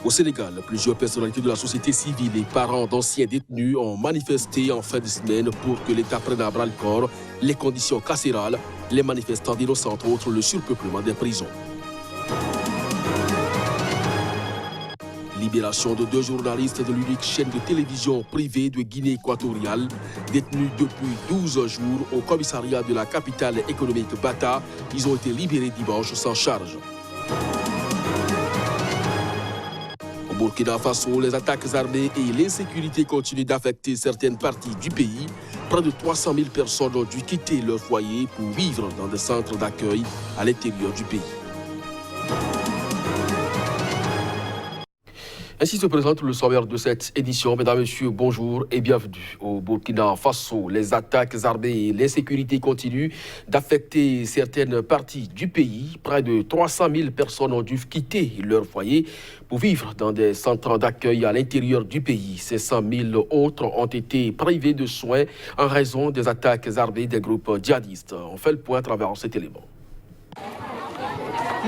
Au Sénégal, plusieurs personnalités de la société civile et parents d'anciens détenus ont manifesté en fin de semaine pour que l'État prenne à bras-le-corps les conditions carcérales. Les manifestants dénoncent entre autres le surpeuplement des prisons. Libération de 2 journalistes de l'unique chaîne de télévision privée de Guinée équatoriale, détenus depuis 12 jours au commissariat de la capitale économique Bata. Ils ont été libérés dimanche sans charge. Au Burkina Faso, les attaques armées et l'insécurité continuent d'affecter certaines parties du pays. Près de 300 000 personnes ont dû quitter leur foyer pour vivre dans des centres d'accueil à l'intérieur du pays. Ainsi se présente le sommaire de cette édition. Mesdames, Messieurs, bonjour et bienvenue. Au Burkina Faso, les attaques armées et l'insécurité continuent d'affecter certaines parties du pays. Près de 300 000 personnes ont dû quitter leur foyer pour vivre dans des centres d'accueil à l'intérieur du pays. Ces 100 000 autres ont été privés de soins en raison des attaques armées des groupes djihadistes. On fait le point à travers cet élément.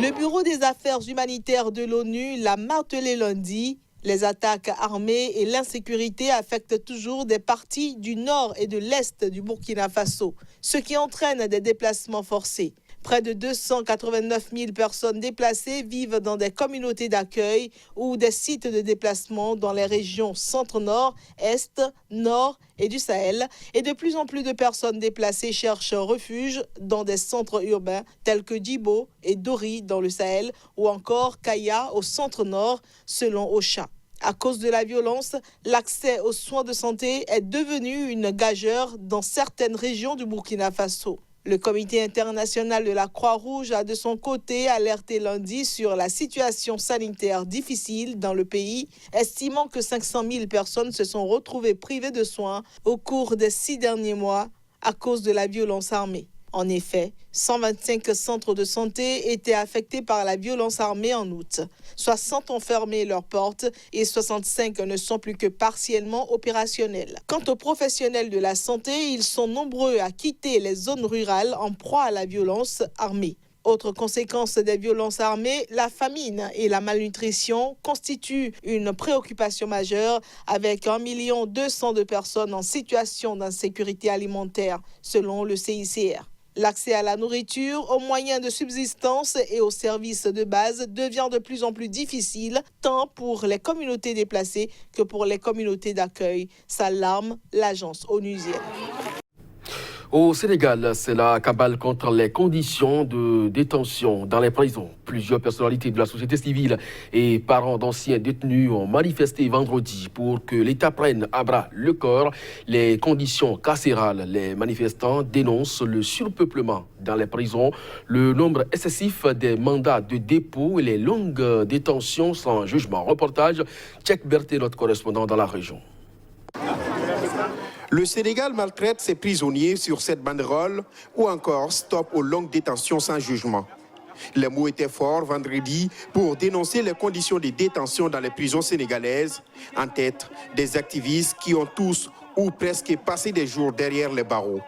Le Bureau des affaires humanitaires de l'ONU l'a martelé lundi. Les attaques armées et l'insécurité affectent toujours des parties du nord et de l'est du Burkina Faso, ce qui entraîne des déplacements forcés. Près de 289 000 personnes déplacées vivent dans des communautés d'accueil ou des sites de déplacement dans les régions centre-nord, est, nord et du Sahel. Et de plus en plus de personnes déplacées cherchent refuge dans des centres urbains tels que Djibo et Dori dans le Sahel ou encore Kaya au centre-nord selon OCHA. À cause de la violence, l'accès aux soins de santé est devenu une gageure dans certaines régions du Burkina Faso. Le Comité international de la Croix-Rouge a de son côté alerté lundi sur la situation sanitaire difficile dans le pays, estimant que 500 000 personnes se sont retrouvées privées de soins au cours des 6 derniers mois à cause de la violence armée. En effet, 125 centres de santé étaient affectés par la violence armée en août. 60 ont fermé leurs portes et 65 ne sont plus que partiellement opérationnels. Quant aux professionnels de la santé, ils sont nombreux à quitter les zones rurales en proie à la violence armée. Autre conséquence des violences armées, la famine et la malnutrition constituent une préoccupation majeure avec 1,2 million de personnes en situation d'insécurité alimentaire, selon le CICR. L'accès à la nourriture, aux moyens de subsistance et aux services de base devient de plus en plus difficile, tant pour les communautés déplacées que pour les communautés d'accueil, s'alarme l'agence onusienne. Au Sénégal, c'est la cabale contre les conditions de détention dans les prisons. Plusieurs personnalités de la société civile et parents d'anciens détenus ont manifesté vendredi pour que l'État prenne à bras le corps les conditions carcérales. Les manifestants dénoncent le surpeuplement dans les prisons, le nombre excessif des mandats de dépôt et les longues détentions sans jugement. Reportage, Tchèque Berthe, notre correspondant dans la région. Le Sénégal maltraite ses prisonniers sur cette banderole ou encore stop aux longues détentions sans jugement. Les mots étaient forts vendredi pour dénoncer les conditions de détention dans les prisons sénégalaises, en tête des activistes qui ont tous ou presque passé des jours derrière les barreaux,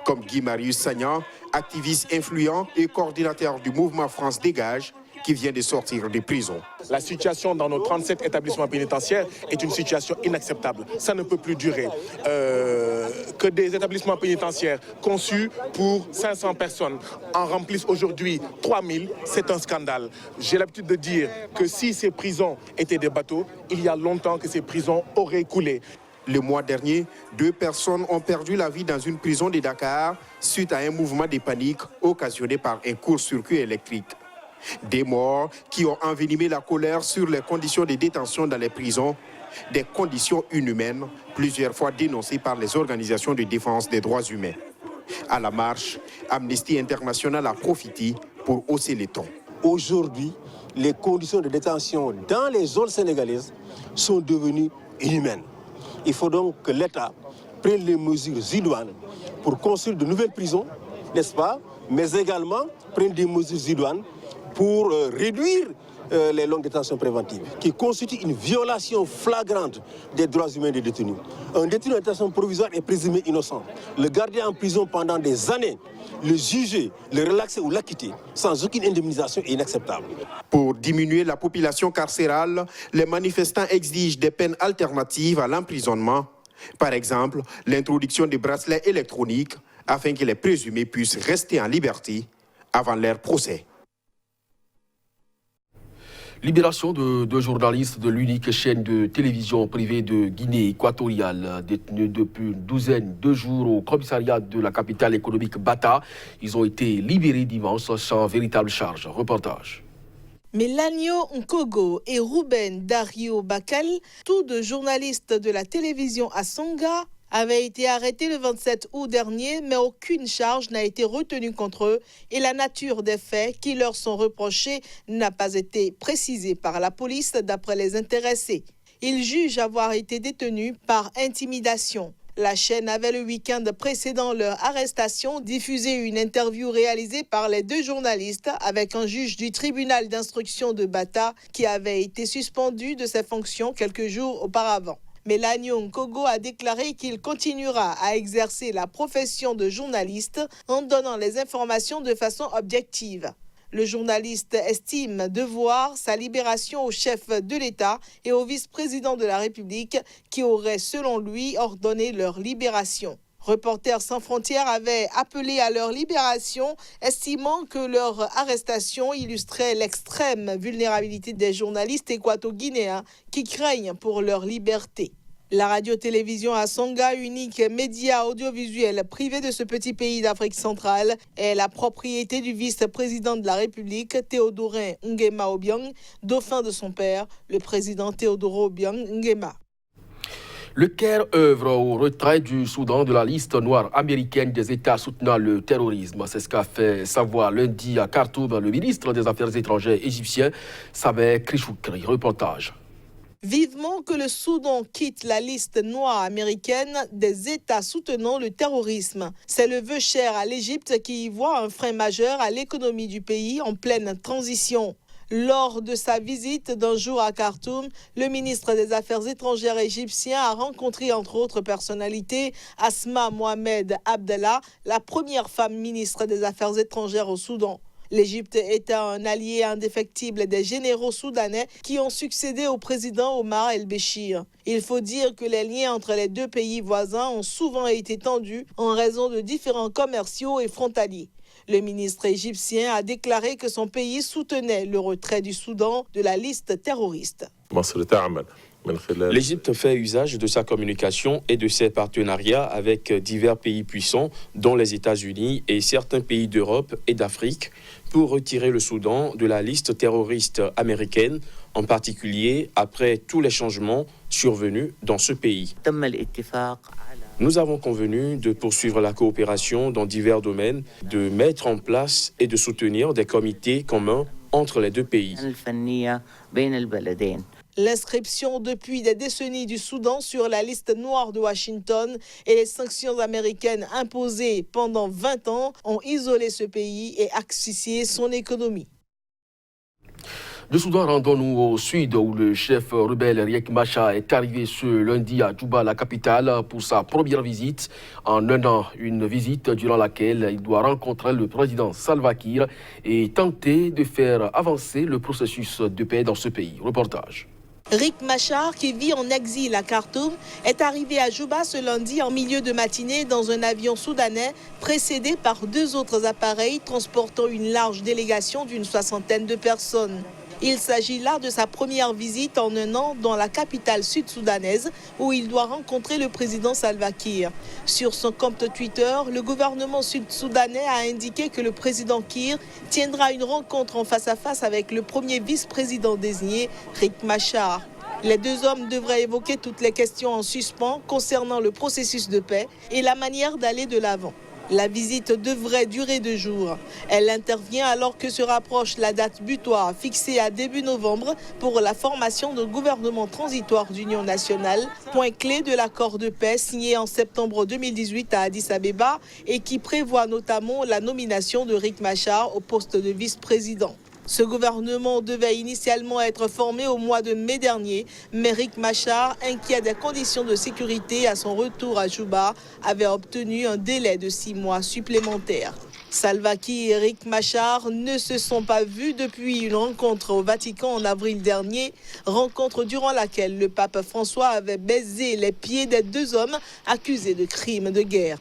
comme Guy Marius Sagnan, activiste influent et coordinateur du mouvement France Dégage, qui vient de sortir des prisons. La situation dans nos 37 établissements pénitentiaires est une situation inacceptable. Ça ne peut plus durer. Que des établissements pénitentiaires conçus pour 500 personnes en remplissent aujourd'hui 3000, c'est un scandale. J'ai l'habitude de dire que si ces prisons étaient des bateaux, il y a longtemps que ces prisons auraient coulé. Le mois dernier, 2 personnes ont perdu la vie dans une prison de Dakar suite à un mouvement de panique occasionné par un court-circuit électrique. Des morts qui ont envenimé la colère sur les conditions de détention dans les prisons, des conditions inhumaines, plusieurs fois dénoncées par les organisations de défense des droits humains. À la marche, Amnesty International a profité pour hausser les tons. Aujourd'hui, les conditions de détention dans les zones sénégalaises sont devenues inhumaines. Il faut donc que l'État prenne les mesures idoines pour construire de nouvelles prisons, n'est-ce pas, mais également prenne des mesures idoines pour réduire les longues détentions préventives, qui constituent une violation flagrante des droits humains des détenus. Un détenu en détention provisoire est présumé innocent. Le garder en prison pendant des années, le juger, le relaxer ou l'acquitter sans aucune indemnisation est inacceptable. Pour diminuer la population carcérale, les manifestants exigent des peines alternatives à l'emprisonnement. Par exemple, l'introduction des bracelets électroniques afin que les présumés puissent rester en liberté avant leur procès. Libération de deux journalistes de l'unique chaîne de télévision privée de Guinée équatoriale, détenus depuis une douzaine de jours au commissariat de la capitale économique Bata. Ils ont été libérés dimanche sans véritable charge. Reportage. Melanio Nkogo et Ruben Dario Bakal, tous deux journalistes de la télévision à Songa, avaient été arrêtés le 27 août dernier, mais aucune charge n'a été retenue contre eux et la nature des faits qui leur sont reprochés n'a pas été précisée par la police d'après les intéressés. Ils jugent avoir été détenus par intimidation. La chaîne avait le week-end précédant leur arrestation diffusé une interview réalisée par les deux journalistes avec un juge du tribunal d'instruction de Bata qui avait été suspendu de ses fonctions quelques jours auparavant. Melanio Nkogo a déclaré qu'il continuera à exercer la profession de journaliste en donnant les informations de façon objective. Le journaliste estime devoir sa libération au chef de l'État et au vice-président de la République qui auraient, selon lui, ordonné leur libération. Reporters sans frontières avait appelé à leur libération, estimant que leur arrestation illustrait l'extrême vulnérabilité des journalistes équato-guinéens qui craignent pour leur liberté. La radio-télévision à Songa, unique média audiovisuel privé de ce petit pays d'Afrique centrale, est la propriété du vice-président de la République, Théodorin Nguema Obiang, dauphin de son père, le président Théodoro Obiang Nguema. Le Caire œuvre au retrait du Soudan de la liste noire américaine des États soutenant le terrorisme. C'est ce qu'a fait savoir lundi à Khartoum le ministre des Affaires étrangères égyptien, Sameh Krichoukri. Reportage. Vivement que le Soudan quitte la liste noire américaine des États soutenant le terrorisme. C'est le vœu cher à l'Égypte qui y voit un frein majeur à l'économie du pays en pleine transition. Lors de sa visite d'un jour à Khartoum, le ministre des Affaires étrangères égyptien a rencontré entre autres personnalités Asma Mohamed Abdallah, la première femme ministre des Affaires étrangères au Soudan. L'Égypte est un allié indéfectible des généraux soudanais qui ont succédé au président Omar el-Béchir. Il faut dire que les liens entre les deux pays voisins ont souvent été tendus en raison de différends commerciaux et frontaliers. Le ministre égyptien a déclaré que son pays soutenait le retrait du Soudan de la liste terroriste. L'Égypte fait usage de sa communication et de ses partenariats avec divers pays puissants, dont les États-Unis et certains pays d'Europe et d'Afrique, pour retirer le Soudan de la liste terroriste américaine, en particulier après tous les changements survenus dans ce pays. Nous avons convenu de poursuivre la coopération dans divers domaines, de mettre en place et de soutenir des comités communs entre les deux pays. L'inscription depuis des décennies du Soudan sur la liste noire de Washington et les sanctions américaines imposées pendant 20 ans ont isolé ce pays et asphyxié son économie. Du Soudan, rendons-nous au sud où le chef rebelle Riek Machar est arrivé ce lundi à Djouba, la capitale, pour sa première visite en un an. Une visite durant laquelle il doit rencontrer le président Salva Kiir et tenter de faire avancer le processus de paix dans ce pays. Reportage. Riek Machar, qui vit en exil à Khartoum, est arrivé à Djouba ce lundi en milieu de matinée dans un avion soudanais précédé par deux autres appareils transportant une large délégation d'une soixantaine de personnes. Il s'agit là de sa première visite en un an dans la capitale sud-soudanaise où il doit rencontrer le président Salva Kiir. Sur son compte Twitter, le gouvernement sud-soudanais a indiqué que le président Kiir tiendra une rencontre en face-à-face avec le premier vice-président désigné, Riek Machar. Les deux hommes devraient évoquer toutes les questions en suspens concernant le processus de paix et la manière d'aller de l'avant. La visite devrait durer 2 jours. Elle intervient alors que se rapproche la date butoir fixée à début novembre pour la formation d'un gouvernement transitoire d'union nationale, point clé de l'accord de paix signé en septembre 2018 à Addis Abeba et qui prévoit notamment la nomination de Riek Machar au poste de vice-président. Ce gouvernement devait initialement être formé au mois de mai dernier, mais Riek Machar, inquiet des conditions de sécurité à son retour à Juba, avait obtenu un délai de 6 mois supplémentaires. Salva Kiir et Riek Machar ne se sont pas vus depuis une rencontre au Vatican en avril dernier, rencontre durant laquelle le pape François avait baisé les pieds des deux hommes accusés de crimes de guerre.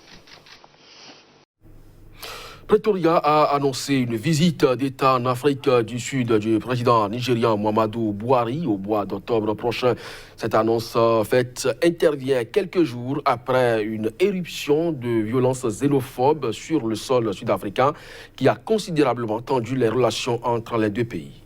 Pretoria a annoncé une visite d'État en Afrique du Sud du président nigérian Muhammadu Buhari au mois d'octobre prochain. Cette annonce faite intervient quelques jours après une éruption de violences xénophobes sur le sol sud-africain qui a considérablement tendu les relations entre les deux pays.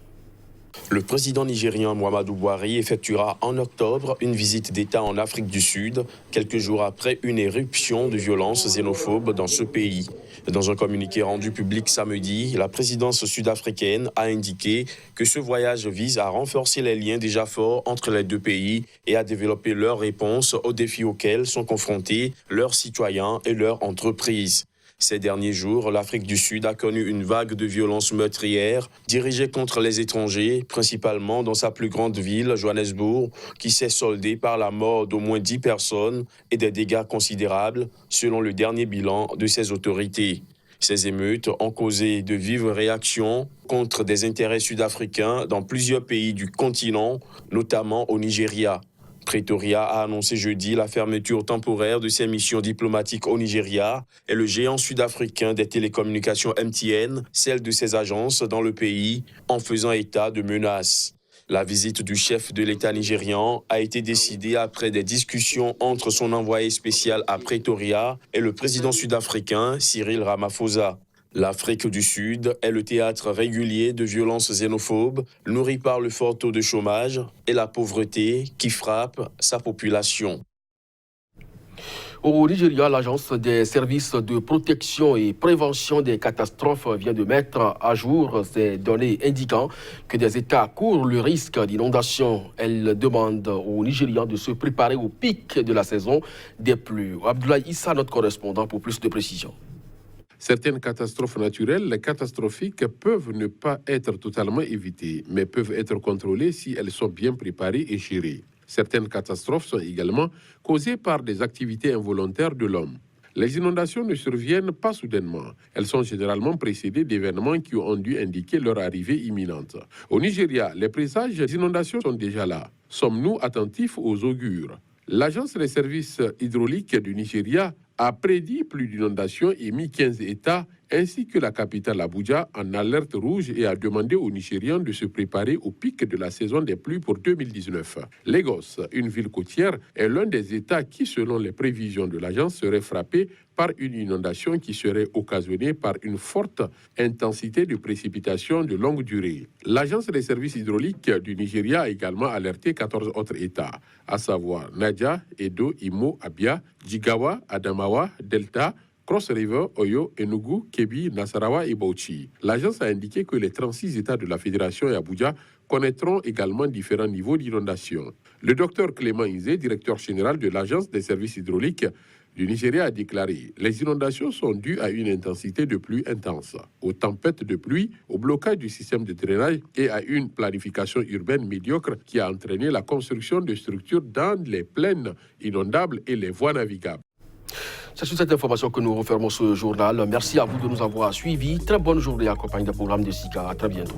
Le président nigérien Muhammadu Buhari effectuera en octobre une visite d'État en Afrique du Sud, quelques jours après une éruption de violences xénophobes dans ce pays. Dans un communiqué rendu public samedi, la présidence sud-africaine a indiqué que ce voyage vise à renforcer les liens déjà forts entre les deux pays et à développer leurs réponses aux défis auxquels sont confrontés leurs citoyens et leurs entreprises. Ces derniers jours, l'Afrique du Sud a connu une vague de violences meurtrières dirigées contre les étrangers, principalement dans sa plus grande ville, Johannesburg, qui s'est soldée par la mort d'au moins 10 personnes et des dégâts considérables, selon le dernier bilan de ses autorités. Ces émeutes ont causé de vives réactions contre des intérêts sud-africains dans plusieurs pays du continent, notamment au Nigeria. Pretoria a annoncé jeudi la fermeture temporaire de ses missions diplomatiques au Nigeria et le géant sud-africain des télécommunications MTN, celle de ses agences dans le pays, en faisant état de menaces. La visite du chef de l'État nigérian a été décidée après des discussions entre son envoyé spécial à Pretoria et le président sud-africain Cyril Ramaphosa. L'Afrique du Sud est le théâtre régulier de violences xénophobes, nourries par le fort taux de chômage et la pauvreté qui frappe sa population. Au Nigeria, l'Agence des services de protection et prévention des catastrophes vient de mettre à jour ces données indiquant que des États courent le risque d'inondation. Elle demande aux Nigérians de se préparer au pic de la saison des pluies. Abdoulaye Issa, notre correspondant, pour plus de précisions. Certaines catastrophes naturelles catastrophiques peuvent ne pas être totalement évitées, mais peuvent être contrôlées si elles sont bien préparées et gérées. Certaines catastrophes sont également causées par des activités involontaires de l'homme. Les inondations ne surviennent pas soudainement. Elles sont généralement précédées d'événements qui ont dû indiquer leur arrivée imminente. Au Nigeria, les présages des inondations sont déjà là. Sommes-nous attentifs aux augures? L'Agence des services hydrauliques du Nigeria a prédit plus d'inondations et mis 15 États ainsi que la capitale Abuja en alerte rouge et a demandé aux Nigérians de se préparer au pic de la saison des pluies pour 2019. Lagos, une ville côtière, est l'un des États qui, selon les prévisions de l'agence, serait frappé par une inondation qui serait occasionnée par une forte intensité de précipitations de longue durée. L'Agence des services hydrauliques du Nigeria a également alerté 14 autres États, à savoir Niger, Edo, Imo, Abia, Jigawa, Adamawa, Delta, Cross River, Oyo, Enugu, Kebbi, Nasarawa et Bauchi. L'agence a indiqué que les 36 États de la Fédération et Abuja connaîtront également différents niveaux d'inondation. Le docteur Clément Izé, directeur général de l'Agence des services hydrauliques du Nigeria, a déclaré « Les inondations sont dues à une intensité de pluie intense, aux tempêtes de pluie, au blocage du système de drainage et à une planification urbaine médiocre qui a entraîné la construction de structures dans les plaines inondables et les voies navigables. » C'est sur cette information que nous refermons ce journal. Merci à vous de nous avoir suivis. Très bonne journée accompagnée des programmes de SICA. À très bientôt.